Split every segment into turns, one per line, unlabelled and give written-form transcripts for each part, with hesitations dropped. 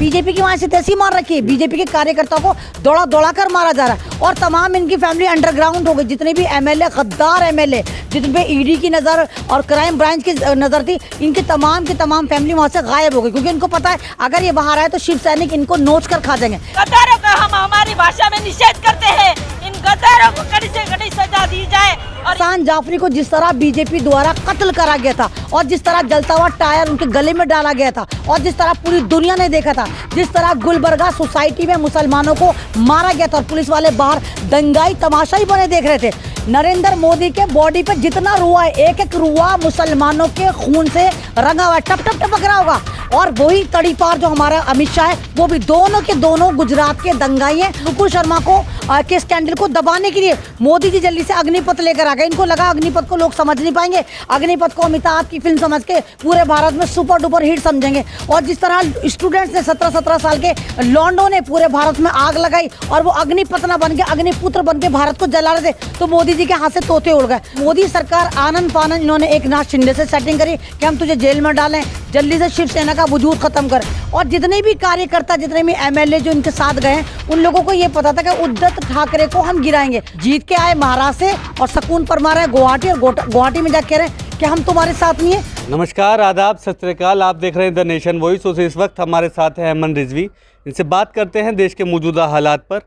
BJP की वहां से तैसी मार रखी है, बीजेपी के कार्यकर्ताओं को दौड़ा दौड़ा कर मारा जा रहा है और तमाम इनकी फैमिली अंडरग्राउंड हो गई। जितने भी एमएलए, गद्दार एमएलए, जिन पे ईडी की नज़र और क्राइम ब्रांच की नज़र थी, इनकी तमाम फैमिली वहां से गायब हो गई, क्योंकि इनको पता है अगर ये बाहर आए तो शिव सैनिक इनको नोच कर खा जाएंगे।
गद्दारों का हम हमारी भाषा में निषेध करते हैं। इन गद्दारों को कड़ी से कड़ी सजा दी जाए। और
एहसान जाफरी को जिस तरह बीजेपी द्वारा कत्ल करा गया था और जिस तरह जलता हुआ टायर उनके गले में डाला गया था और जिस तरह पूरी दुनिया ने देखा था, जिस तरह गुलबर्गा सोसाइटी में मुसलमानों को मारा गया था और पुलिस वाले बाहर दंगाई तमाशा ही बने देख रहे थे। नरेंद्र मोदी के बॉडी पे जितना रुआ है, एक एक रुआ मुसलमानों के खून से रंगा हुआ है, टप टप टपक रहा होगा। और वही तड़ी पार जो हमारा अमित शाह है, वो भी दोनों के दोनों गुजरात के दंगाई हैं। नुपुर शर्मा को के स्कैंडल को दबाने के लिए मोदी जी जल्दी से अग्निपथ लेकर आ गए। इनको लगा अग्निपथ को लोग समझ नहीं पाएंगे, अग्निपथ को अमिताभ की फिल्म समझ के पूरे भारत में सुपर डुपर हिट समझेंगे। और जिस तरह स्टूडेंट्स ने 17-17 साल के लॉन्डो ने पूरे भारत में आग लगाई और वो अग्निपथ न बन के अग्निपुत्र बन के भारत को जला रहे थे, तो मोदी जी के हाथ से तोते उड़ गए। मोदी सरकार आनंद फानंद इन्होंने एक नाथ शिंदे से सेटिंग करी कि हम तुझे जेल में डालें, जल्दी से शिवसेना का वजूद खत्म कर। और जितने भी कार्यकर्ता, जितने भी एमएलए जो इनके साथ गए, उन लोगों को ये पता था कि उद्धव ठाकरे को हम गिराएंगे। जीत के आए महाराष्ट्र से और सकून पर मारा है गुवाहाटी, और गुवाहाटी में जाकर कह रहे हैं कि हम तुम्हारे साथ नहीं है।
नमस्कार, आदाब, सत श्री अकाल। आप देख रहे हैं द नेशन वॉइस। और इस वक्त हमारे साथ है अमन रिजवी। इनसे बात करते हैं देश के मौजूदा हालात पर।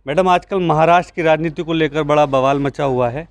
मैडम, आजकल महाराष्ट्र की राजनीति को लेकर बड़ा बवाल मचा हुआ है,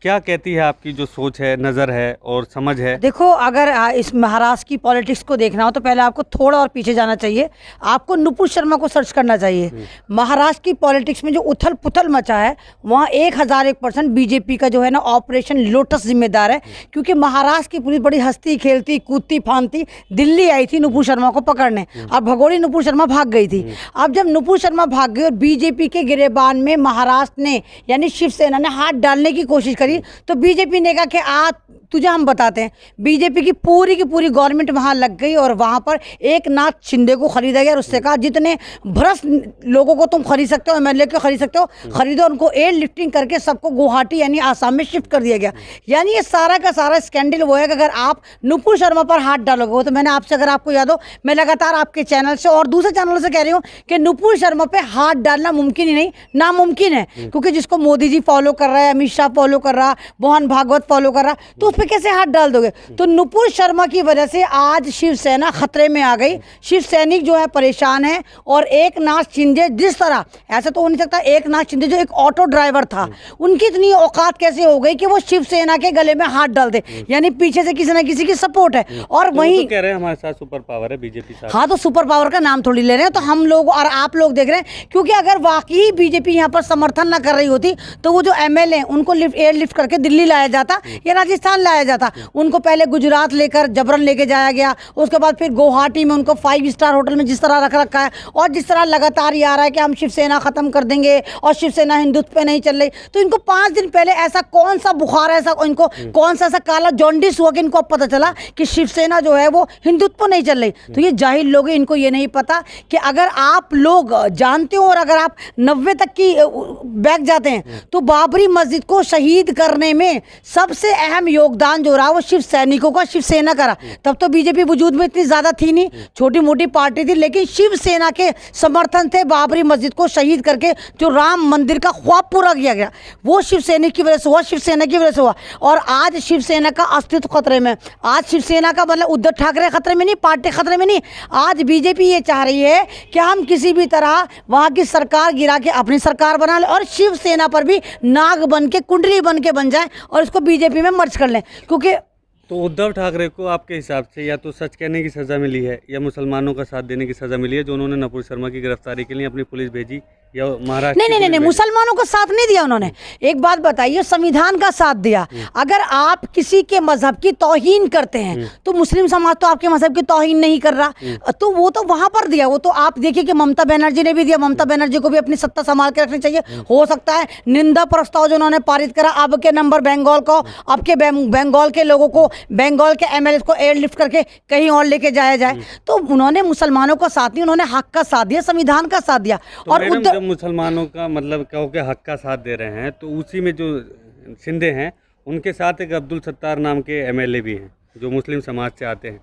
क्या कहती है आपकी जो सोच है, नज़र है और समझ है?
देखो, अगर इस महाराष्ट्र की पॉलिटिक्स को देखना हो तो पहले आपको थोड़ा और पीछे जाना चाहिए। आपको नुपुर शर्मा को सर्च करना चाहिए। महाराष्ट्र की पॉलिटिक्स में जो उथल पुथल मचा है, वहाँ 1001% बीजेपी का जो है ना ऑपरेशन लोटस जिम्मेदार है। क्योंकि महाराष्ट्र की पुलिस बड़ी हंसती खेलती कूदती फांदती दिल्ली आई थी नुपुर शर्मा को पकड़ने, और भगोड़ी नुपुर शर्मा भाग गई थी। अब जब नुपुर शर्मा भाग गई और बीजेपी के गिरेबान में महाराष्ट्र ने यानी शिवसेना ने हाथ डालने की कोशिश करी, तो बीजेपी ने कहा कि तुझे हम बताते हैं। बीजेपी की पूरी गवर्नमेंट वहां लग गई और वहां पर एक नाथ शिंदे को खरीदा गया और उससे कहा जितने भ्रष्ट लोगों को तुम खरीद सकते हो, एमएलए को खरीद सकते हो, खरीदो। उनको एयर लिफ्टिंग करके सबको गुवाहाटी यानी आसाम में शिफ्ट कर दिया गया। यानी ये सारा का सारा स्कैंडल वो है कि अगर आप नुपुर शर्मा पर हाथ डालोगे, वो तो मैंने आपसे, अगर आपको याद हो, मैं लगातार आपके चैनल से और दूसरे चैनलों से कह रही हूँ कि नुपुर शर्मा पे हाथ डालना मुमकिन ही नहीं, नामुमकिन है। क्योंकि जिसको मोदी जी फॉलो कर रहा है, अमित शाह फॉलो कर रहा, मोहन भागवत फॉलो कर रहा, तो उस पर कैसे हाथ डाल दोगे? तो नुपुर शर्मा की वजह से आज शिवसेना खतरे में आ गई। शिव सैनिक जो है परेशान है। और एक नाथ शिंदे, जिस तरह, ऐसा तो हो नहीं सकता, एक नाथ शिंदे जो एक ऑटो ड्राइवर था, उनकी इतनी औकात कैसे हो गई कि वो शिवसेना के गले में हाथ डाल दे? यानी पीछे से किसी न किसी की सपोर्ट है। और वहीं
कह रहे हैं हमारे साथ सुपर पावर है बीजेपी साथ।
हाँ, तो सुपर पावर का नाम थोड़ी ले रहे हैं, तो हम लोग और आप लोग देख रहे हैं। क्योंकि अगर वाकई बीजेपी यहाँ पर समर्थन ना कर रही होती तो वो जो एमएलए हैं उनको एयरलिफ्ट करके दिल्ली लाया जाता या राजस्थान लाया जाता। उनको पहले गुजरात लेकर जबरन लेके जाया गया, उसके बाद फिर गुवाहाटी में उनको 5 स्टार होटल में जिस तरह रख रखा है, और जिस तरह लगातार ये आ रहा है कि हम शिवसेना खत्म कर देंगे और शिवसेना हिंदुत्व पे नहीं चल रही। तो इनको 5 दिन पहले ऐसा कौन सा बुखार, ऐसा इनको कौन सा ऐसा काला जॉन्डिस हुआ कि इनको अब पता चला कि शिवसेना जो है वो हिंदुत्व पे नहीं चल रही? तो ये जाहिल लोग हैं, इनको ये नहीं पता कि अगर आप लोग जानते हो और अगर आप 90 तक की बैक जाते हैं तो बाबरी मस्जिद को शहीद करने में सबसे अहम योगदान जो रहा वो शिव सैनिकों का, शिवसेना का रहा। तब तो बीजेपी वजूद में इतनी ज्यादा थी नहीं, छोटी मोटी पार्टी थी, लेकिन शिवसेना के समर्थन थे बाबरी मस्जिद को शहीद करके जो राम मंदिर का ख्वाब पूरा किया गया, वो शिवसैनिक की वजह से हुआ, शिवसेना की वजह से हुआ। और आज शिवसेना का अस्तित्व खतरे में। आज शिवसेना का मतलब उद्धव ठाकरे खतरे में नहीं, पार्टी खतरे में नहीं। आज बीजेपी ये चाह रही है कि हम किसी भी तरह वहां की सरकार गिरा के अपनी सरकार बना ले और शिवसेना पर भी नाग बन के, कुंडली बन के बन जाए और इसको बीजेपी में मर्ज कर लें। क्योंकि
तो उद्धव ठाकरे को आपके हिसाब से या तो सच कहने की सज़ा मिली है या मुसलमानों का साथ देने की सज़ा मिली है, जो उन्होंने नुपुर शर्मा की गिरफ्तारी के लिए अपनी पुलिस भेजी, या महाराष्ट्र?
नहीं, मुसलमानों का साथ नहीं दिया उन्होंने। एक बात बताइए, संविधान का साथ दिया। अगर आप किसी के मजहब की तौहीन करते हैं तो मुस्लिम समाज तो आपके मजहब की तौहीन नहीं कर रहा, तो वो तो वहां पर दिया। वो तो आप देखिए कि ममता बनर्जी ने भी दिया। ममता बनर्जी को भी अपनी सत्ता संभाल के रखनी चाहिए। हो सकता है निंदा प्रस्ताव जो उन्होंने पारित करा, अब के नंबर बंगाल को, अब के बंगाल के लोगों को, बंगाल के एमएलए को एयरलिफ्ट करके कहीं और लेके जाया जाए। तो उन्होंने मुसलमानों का साथ नहीं, उन्होंने हक का साथ दिया, संविधान का साथ दिया।
तो और मुसलमानों का मतलब कहो कि हक का साथ दे रहे हैं, तो उसी में जो शिंदे हैं उनके साथ एक अब्दुल सत्तार नाम के एमएलए भी हैं जो मुस्लिम समाज से आते हैं।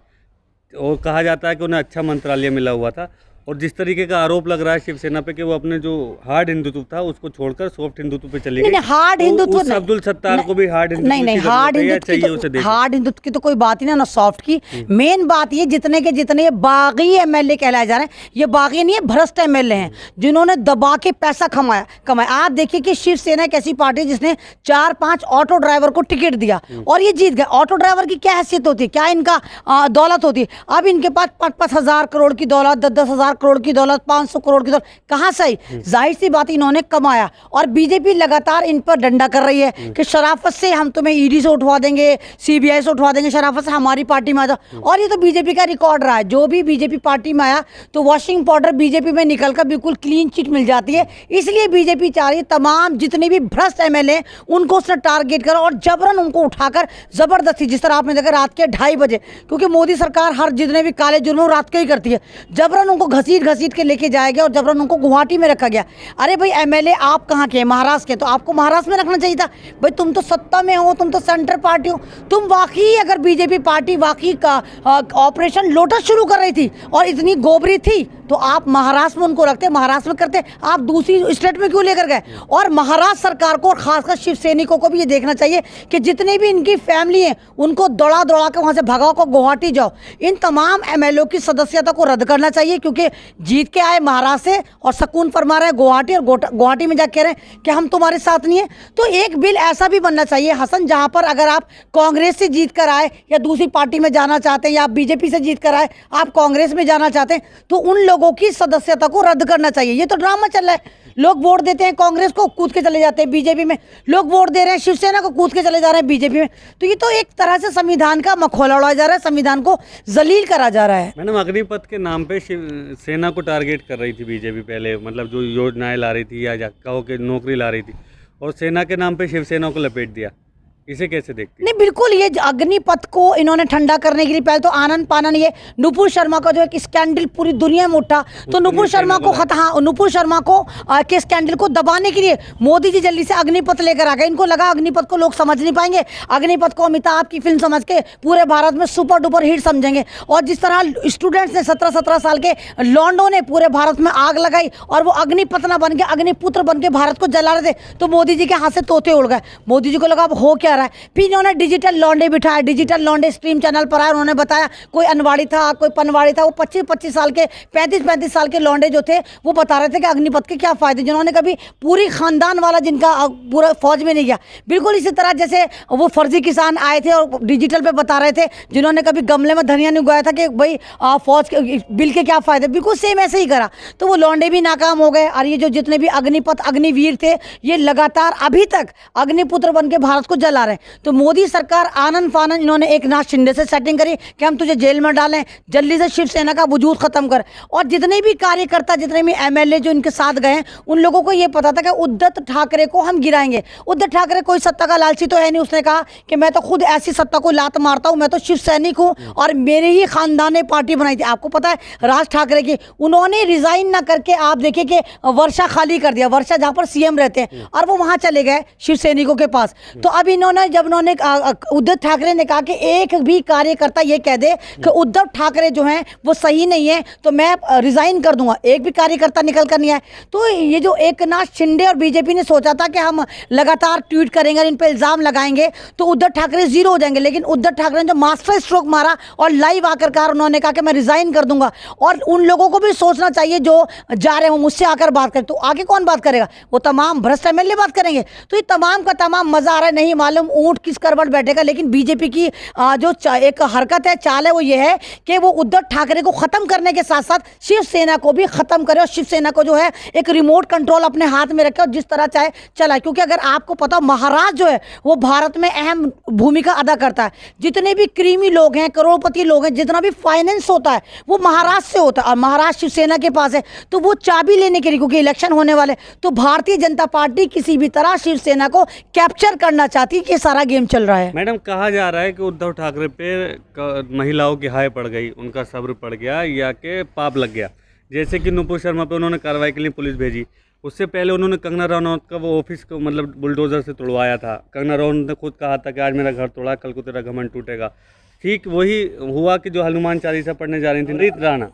और कहा जाता है कि उन्हें अच्छा मंत्रालय मिला हुआ था, और जिस तरीके का आरोप लग रहा है शिवसेना पे कि वो अपने जो हार्ड हिंदुत्व था उसको छोड़कर सॉफ्ट हिंदुत्व पे चली गई।
नहीं, हार्ड हिंदुत्व
उस अब्दुल सत्तार को भी हार्ड हिंदुत्व
नहीं,
की
हार्ड
जरूरत है या
हिंदुत्व
चाहिए उसे देश?
हार्ड हिंदुत्व की तो कोई बात ही ना सॉफ्ट की। मेन बात ये जितने के जितने ये बागी एमएलए कहलाए जा रहे हैं, ये बागी नहीं है, भ्रष्ट एमएलए हैं जिन्होंने दबा के पैसा कमाया। आप देखिए कि शिवसेना एक ऐसी पार्टी जिसने 4-5 ऑटो ड्राइवर को टिकट दिया और ये जीत गए। ऑटो ड्राइवर की क्या हैसियत होती है, क्या इनका दौलत होती है? अब इनके पास 5-5 हज़ार करोड़ की दौलत, 10-10 हज़ार करोड़ की दौलत, 500 करोड़ की दौलत कहाँ से आई? जाहिर सी बात इन्होंने कमाया। और बीजेपी लगातार इन पर डंडा कर रही है कि शराफत से हम तुम्हें ईडी से उठवा देंगे, सीबीआई से उठवा देंगे, शराफत से हमारी पार्टी में आ जाओ। और ये तो बीजेपी का रिकॉर्ड रहा है, जो भी बीजेपी पार्टी में आया तो वॉशिंग पाउडर बीजेपी में निकलकर बिल्कुल क्लीन चिट मिल जाती है। इसलिए बीजेपी चाह रही है तमाम जितने भी भ्रष्ट एमएलए उनको उसने टारगेट करा और जबरन उनको उठाकर जबरदस्ती, जिस तरह आपने देखा रात के 2:30 बजे, क्योंकि मोदी सरकार हर जितने भी काले जुर्म रात को ही करती है, जबरन उनको घसीट के लेके जाया गया और जबरन उनको गुवाहाटी में रखा गया। अरे भाई एमएलए आप कहाँ के? महाराष्ट्र के, तो आपको महाराष्ट्र में रखना चाहिए था। भाई तुम तो सत्ता में हो, तुम तो सेंटर पार्टी हो, तुम वाकई अगर बीजेपी पार्टी वाकई का ऑपरेशन लोटस शुरू कर रही थी और इतनी गोबरी थी तो आप महाराष्ट्र में उनको रखते, महाराष्ट्र में करते, आप दूसरी स्टेट में क्यों लेकर गए? और महाराष्ट्र सरकार को और खासकर शिव सैनिकों को भी ये देखना चाहिए कि जितने भी इनकी फैमिली है उनको दौड़ा के वहाँ से भगाओ को गुवाहाटी जाओ। इन तमाम एमएलए की सदस्यता को रद्द करना चाहिए, क्योंकि जीत के आए महाराष्ट्र से और सुकून फरमा रहे हैं गुवाहाटी, और गुवाहाटी में जाकर कह रहे हैं कि हम तुम्हारे साथ नहीं है। तो एक बिल ऐसा भी बनना चाहिए हसन, जहाँ पर अगर आप कांग्रेस से जीत कर आए या दूसरी पार्टी में जाना चाहते हैं या आप बीजेपी से जीत कर आए आप कांग्रेस में जाना चाहते हैं तो उन लोगों की सदस्यता को रद्द करना चाहिए। ये तो ड्रामा चल रहा है, लोग वोट देते हैं कांग्रेस को, कूद के चले जाते हैं बीजेपी में, लोग वोट दे रहे हैं शिवसेना को, कूद के चले जा रहे हैं बीजेपी में। तो ये तो एक तरह से संविधान का मखौला उड़ाया जा रहा है, संविधान को जलील करा जा रहा है।
मैडम अग्निपथ के नाम पे शिवसेना को टारगेट कर रही थी बीजेपी पहले, मतलब जो योजनाएं ला रही थी या कहो कि नौकरी ला रही थी, और सेना के नाम पे शिवसेना को लपेट दिया। इसे कैसे देखते हैं?
नहीं बिल्कुल, ये अग्निपथ को इन्होंने ठंडा करने के लिए पहले तो आनंद पानन, ये नुपुर शर्मा का जो एक स्कैंडल पूरी दुनिया में उठा, तो नुपुर शर्मा को नुपुर शर्मा को के स्कैंडल को दबाने के लिए मोदी जी जल्दी से अग्निपथ लेकर आ गए। इनको लगा अग्निपथ को लोग समझ नहीं पाएंगे, अग्निपथ को अमिताभ की फिल्म समझ के पूरे भारत में सुपर डुपर हिट समझेंगे। और जिस तरह स्टूडेंट्स ने 17-17 साल के लॉन्डो ने पूरे भारत में आग लगाई और वो अग्निपथ ना बन के अग्निपुत्र बन के भारत को जला रहे थे, तो मोदी जी के हाथ से तोते उड़ गए। मोदी जी को लगा अब हो क्या रहा है। फिर इन्होंने डिजिटल लॉन्डे बिठाया, डिजिटल लॉन्डे स्ट्रीम चैनल पर आया, उन्होंने बताया कोई अनवाड़ी था, कोई पनवाड़ी था, वो 25-25 साल के 35-35 साल के लॉन्डे जो थे वो बता रहे थे कि अग्निपथ के क्या फायदे, जिन्होंने कभी पूरी खानदान वाला जिनका पूरा फौज में नहीं गया। बिल्कुल इसी तरह जैसे वो फर्जी किसान आए थे और डिजिटल पे बता रहे थे जिन्होंने कभी गमले में धनिया नहीं उगाया था कि भाई फौज के बिल के क्या फायदे, बिल्कुल सेम ऐसे ही करा। तो वो लॉन्डे भी नाकाम हो गए और ये जो जितने भी अग्निपथ अग्निवीर थे ये लगातार अभी तक अग्निपुत्र बन के भारत को जला रहे हैं। तो मोदी सरकार आनंद फानन इन्होंने एक नाथ शिंदे से सेटिंग करी कि हम तुझे जेल में डालें, जल्दी से शिवसेना का वजूद खत्म कर। और जितने भी कार्यकर्ता जितने भी एमएलए जो इनके साथ गए उन लोगों को ये पता था कि उद्धव ठाकरे को हम गिराएंगे। उद्धव ठाकरे कोई सत्ता का लालची तो है नहीं, उसने कहा कि मैं तो खुद ऐसी सत्ता को लात मारता हूं, मैं तो शिव सैनिक हूं और मेरे ही खानदान ने पार्टी बनाई थी। आपको पता है राज ठाकरे की, उन्होंने रिजाइन ना करके आप देखिए कि वर्षा खाली कर दिया, वर्षा जहां पर सीएम रहते हैं, और वो वहां चले गए शिव सैनिकों के पास। तो अब इन्होंने जब उन्होंने उद्धव ठाकरे ने कहा कि एक भी कार्यकर्ता ये कह दे कि उद्धव ठाकरे जो हैं वो सही नहीं है तो मैं रिजाइन कर दूंगा, एक भी कार्यकर्ता निकल कर नहीं आए। तो ये जो एक नाथ शिंदे और बीजेपी ने सोचा था कि हम लगातार ट्वीट करेंगे और इन पर इल्जाम लगाएंगे तो उद्धव ठाकरे जीरो हो जाएंगे, लेकिन उद्धव ठाकरे ने जो मास्टर स्ट्रोक मारा और लाइव आकर कहा, उन्होंने कहा कि मैं रिजाइन कर दूंगा। और उन लोगों को भी सोचना चाहिए जो जा रहे हो मुझसे आकर बात करें, तो आगे कौन बात करेगा? वो तमाम भ्रष्ट एमएलए बात करेंगे। तो ये तमाम का तमाम मजा आ रहा है, नहीं मालूम ऊंट किस करवट बैठेगा। लेकिन बीजेपी की जो एक हरकत है, चाल है, वो ये है कि वो उद्धव ठाकरे को खत्म करने के साथ साथ शिवसेना को भी खत्म करे और शिवसेना को जो है एक रिमोट कंट्रोल अपने हाथ में रखे और जिस तरह चाहे चलाए। क्योंकि अगर आपको पता हो महाराष्ट्र जो है वो भारत में अहम भूमिका अदा करता है। जितने भी क्रीमी लोग हैं, करोड़पति लोग हैं, जितना भी फाइनेंस होता है वो महाराष्ट्र से होता है और महाराष्ट्र शिवसेना के पास है। तो वो चाबी लेने के लिए, क्योंकि इलेक्शन होने वाले, तो भारतीय जनता पार्टी किसी भी तरह शिवसेना को कैप्चर करना चाहती है। ये सारा गेम चल रहा है।
मैडम कहा जा रहा है कि उद्धव ठाकरे पे महिलाओं की हाय पड़ गई, उनका सब्र पड़ गया या कि पाप लग गया। जैसे कि नुपुर शर्मा पे उन्होंने कार्रवाई के लिए पुलिस भेजी, उससे पहले उन्होंने कंगना रनौत का वो ऑफिस को मतलब बुलडोजर से तोड़वाया था। कंगना रनौत ने खुद कहा था कि आज मेरा घर तोड़ा, कल को तेरा घमंड टूटेगा। ठीक वही हुआ कि जो हनुमान चालीसा पढ़ने जा रही थी रीत राणा,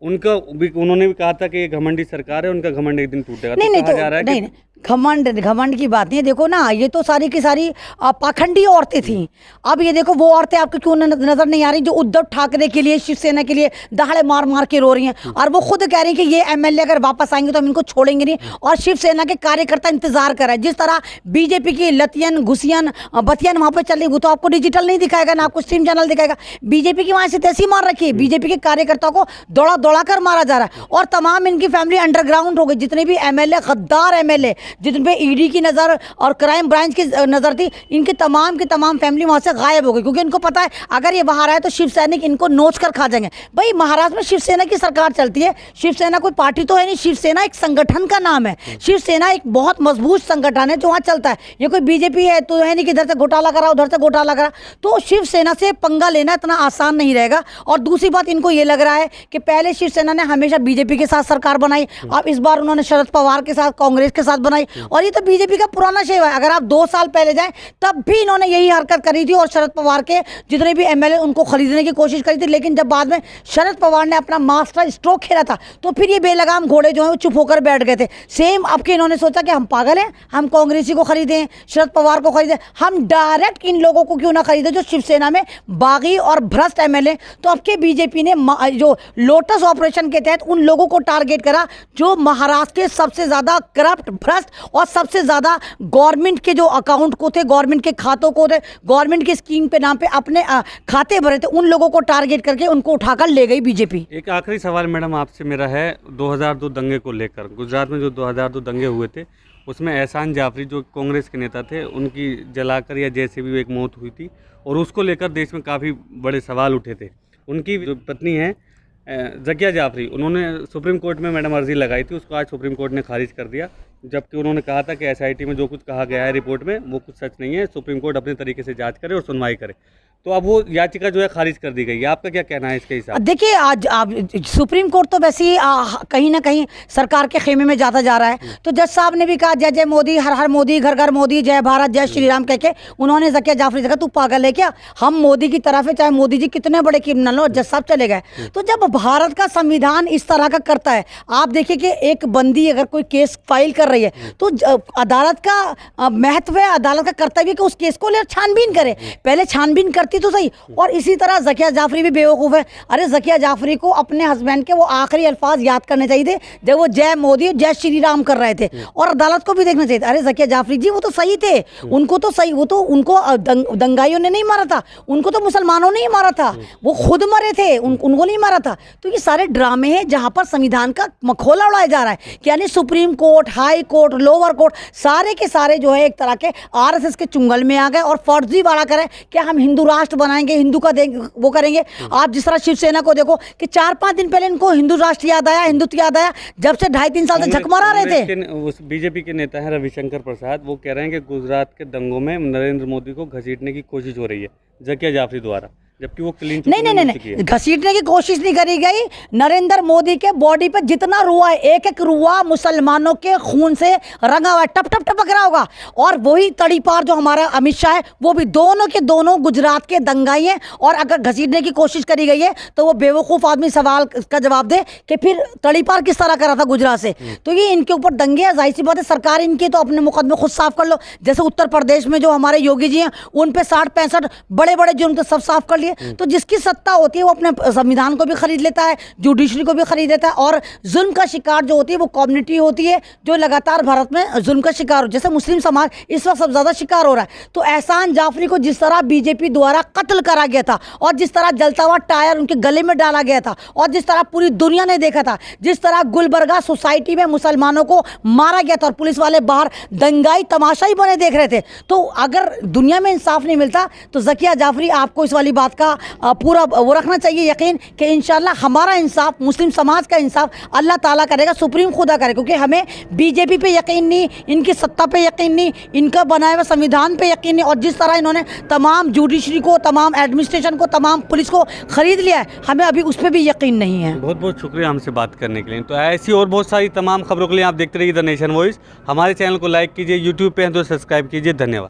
उनका भी उन्होंने भी कहा था कि ये घमंडी सरकार है, उनका घमंड एक दिन टूटेगा।
नहीं
तो
नहीं
कहा
तो
जा रहा है
नहीं
कि
नहीं, घमंड की बात नहीं है। देखो ना, ये तो सारी की सारी पाखंडी औरतें थी। अब ये देखो वो औरतें आपको क्यों नजर नहीं आ रही जो उद्धव ठाकरे के लिए, शिवसेना के लिए दहाड़े मार मार के रो रही हैं, और वो खुद कह रही हैं कि ये एमएलए अगर वापस आएंगे तो हम इनको छोड़ेंगे नहीं, और शिवसेना के कार्यकर्ता इंतजार कर रहे हैं। जिस तरह बीजेपी की लतियन घुसियन बतियन वहां पर चल रही, वो तो आपको डिजिटल नहीं दिखाएगा ना आपको स्ट्रीम चैनल दिखाएगा। बीजेपी की वहां से तैसी मार रखी है, बीजेपी के कार्यकर्ताओं को दौड़ा दौड़ा कर मारा जा रहा है, और तमाम इनकी फैमिली अंडरग्राउंड हो गई। जितने भी एमएलए, गद्दार एमएलए जिन पे ईडी की नज़र और क्राइम ब्रांच की नज़र थी, इनकी तमाम फैमिली वहाँ से गायब हो गई, क्योंकि इनको पता है अगर ये बाहर आए तो शिव सैनिक इनको नोच कर खा जाएंगे। भाई महाराष्ट्र में शिवसेना की सरकार चलती है, शिवसेना कोई पार्टी तो है नहीं, शिवसेना एक संगठन का नाम है। शिवसेना एक बहुत मजबूत संगठन है जो वहाँ चलता है। ये कोई बीजेपी है तो है नहीं कि इधर से घोटाला करा उधर से घोटाला करा। तो शिवसेना से पंगा लेना इतना आसान नहीं रहेगा। और दूसरी बात, इनको ये लग रहा है कि पहले शिवसेना ने हमेशा बीजेपी के साथ सरकार बनाई, अब इस बार उन्होंने शरद पवार के साथ, कांग्रेस के साथ बनाई, और ये तो बीजेपी का पुराना शेव है। अगर आप 2 साल पहले जाएं तब भी इन्होंने यही हरकत करी थी, और शरद पवार के जितने भी एमएलए उनको खरीदने की कोशिश करी थी। लेकिन जब बाद में शरद पवार ने अपना मास्टर स्ट्रोक खेला था तो फिर ये बेलगाम घोड़े जो हैं वो चुप होकर बैठ गए थे। सेम अब के इन्होंने सोचा कि हम पागल हैं, हम कांग्रेसी को खरीदें, शरद पवार को खरीदें, हम डायरेक्ट इन लोगों को क्यों ना खरीदें जो शिवसेना में बागी और भ्रष्ट एमएलए। तो अब के बीजेपी ने जो लोटस ऑपरेशन के तहत उन लोगों को टारगेट करा जो महाराष्ट्र के सबसे ज्यादा करप्ट, भ्रष्ट और सबसे ज्यादा गवर्नमेंट के जो अकाउंट को थे, गवर्नमेंट के खातों को थे, गवर्नमेंट के स्कीम पे नाम पे अपने खाते भरे थे, उन लोगों को टारगेट करके उनको उठाकर ले गई बीजेपी।
एक आखिरी सवाल मैडम आपसे मेरा है 2002 दंगे को लेकर। गुजरात में जो 2002 दंगे हुए थे उसमें एहसान जाफरी जो कांग्रेस के नेता थे, उनकी जलाकर या जैसे भी एक मौत हुई थी, और उसको लेकर देश में काफ़ी बड़े सवाल उठे थे। उनकी जो पत्नी है ज़किया जाफरी, उन्होंने सुप्रीम कोर्ट में मैडम अर्जी लगाई थी, उसको आज सुप्रीम कोर्ट ने खारिज कर दिया, जबकि उन्होंने कहा था कि एसआईटी में जो कुछ कहा गया है रिपोर्ट में वो कुछ सच नहीं है, सुप्रीम कोर्ट अपने तरीके से जांच करे और सुनवाई करे। तो अब वो याचिका जो है खारिज कर दी गई है, आपका क्या कहना है इसके हिसाब?
देखिए, आज आप सुप्रीम कोर्ट तो वैसे ही कहीं ना कहीं सरकार के खेमे में जाता जा रहा है। तो जज साहब ने भी कहा जय जय मोदी, हर हर मोदी, घर घर मोदी, जय भारत, जय श्री राम कह के उन्होंने ज़किया जाफरी से कहा तू पागल है क्या, हम मोदी की तरफ है, चाहे मोदी जी कितने बड़े क्रिमिनल हो। जज साहब चले गए। तो जब भारत का संविधान इस तरह का करता है, आप देखिए कि एक बंदी अगर कोई केस फाइल कर रही है तो अदालत का महत्व है, अदालत का कर्तव्य कि उस केस को ले छानबीन करे, पहले छानबीन करती तो सही। और इसी तरह ज़किया जाफरी भी बेवकूफ़ है। अरे ज़किया जाफरी को अपने हस्बैंड के वो आखिरी अल्फाज याद करने चाहिए थे जब वो जय मोदी जय श्री राम कर रहे थे, और अदालत को भी देखना चाहिए था। अरे ज़किया जाफरी जी वो तो सही थे, उनको तो सही, वो तो उनको दंगाइयों ने नहीं मारा था, उनको तो मुसलमानों ने ही मारा था, वो खुद मरे थे, उनको नहीं मारा था। तो ये सारे ड्रामे हैं जहाँ पर संविधान का मखौला उड़ाया जा रहा है कि यानी supreme court, high court, lower court सारे के सारे जो है एक तरह के आरएसएस के चुंगल में आ गए और फर्जीवाड़ा करें कि हम हिंदू राष्ट्र बनाएंगे, हिंदू का वो करेंगे। आप जिस तरह शिवसेना को देखो कि 4-5 दिन पहले इनको हिंदू राष्ट्र याद आया, हिंदुत्व याद आया, जब से 2.5-3 साल से झक मारा रहे थे।
उस बीजेपी के नेता हैं रविशंकर प्रसाद, वो कह रहे हैं कि गुजरात के दंगों में नरेंद्र मोदी को घसीटने की कोशिश हो रही है ज़किया जाफरी द्वारा, जबकि वो क्लीन चिट
नहीं, घसीटने की कोशिश नहीं करी गई। नरेंद्र मोदी के बॉडी पे जितना रुआ है, एक एक रुआ मुसलमानों के खून से रंगा हुआ है, टप टप टपक रहा होगा। और वही तड़ीपार जो हमारा अमित शाह है, वो भी दोनों के दोनों गुजरात के दंगाई हैं। और अगर घसीटने की कोशिश करी गई है तो वो बेवकूफ़ आदमी सवाल का जवाब दे कि फिर तड़ीपार किस तरह करा था गुजरात से। तो ये इनके ऊपर दंगे हैं, जाहिर सी बात है सरकार इनकी तो अपने मुकदमे खुद साफ कर लो। जैसे उत्तर प्रदेश में जो हमारे योगी जी हैं, उन पे 60-65 बड़े बड़े जुर्म तो सब साफ कर। तो जिसकी सत्ता होती है वो अपने संविधान को भी खरीद लेता है, जुडिशरी को भी खरीद लेता है, और जुल्म का शिकार जो होती है वो कम्युनिटी होती है जो लगातार भारत में जुल्म का शिकार हो। जैसे मुस्लिम समाज इस वक्त सबसे ज़्यादा शिकार हो रहा है। तो एहसान जाफरी को जिस तरह बीजेपी द्वारा कत्ल करा गया था, और जिस तरह जलता हुआ टायर उनके गले में डाला गया था, और जिस तरह पूरी दुनिया ने देखा था, जिस तरह गुलबर्गा सोसाइटी में मुसलमानों को मारा गया था और पुलिस वाले बाहर दंगाई तमाशाई बने देख रहे थे, तो अगर दुनिया में इंसाफ नहीं मिलता तो ज़किया जाफरी आपको इस वाली बात का पूरा वो रखना चाहिए यकीन कि इंशाल्लाह हमारा इंसाफ, मुस्लिम समाज का इंसाफ अल्लाह ताला करेगा, सुप्रीम खुदा करे। क्योंकि हमें बीजेपी पे यकीन नहीं, इनकी सत्ता पे यकीन नहीं, इनका बनाए हुए संविधान पे यकीन नहीं, और जिस तरह इन्होंने तमाम जुडिशरी को, तमाम एडमिनिस्ट्रेशन को, तमाम पुलिस को खरीद लिया है, हमें अभी उस पर भी यकीन नहीं है।
बहुत बहुत शुक्रिया हमसे बात करने के लिए। तो ऐसी और बहुत सारी तमाम खबरों के लिए आप देखते रहिए द नेशन वॉइस। हमारे चैनल को लाइक कीजिए, यूट्यूब पे हैं तो सब्सक्राइब कीजिए। धन्यवाद।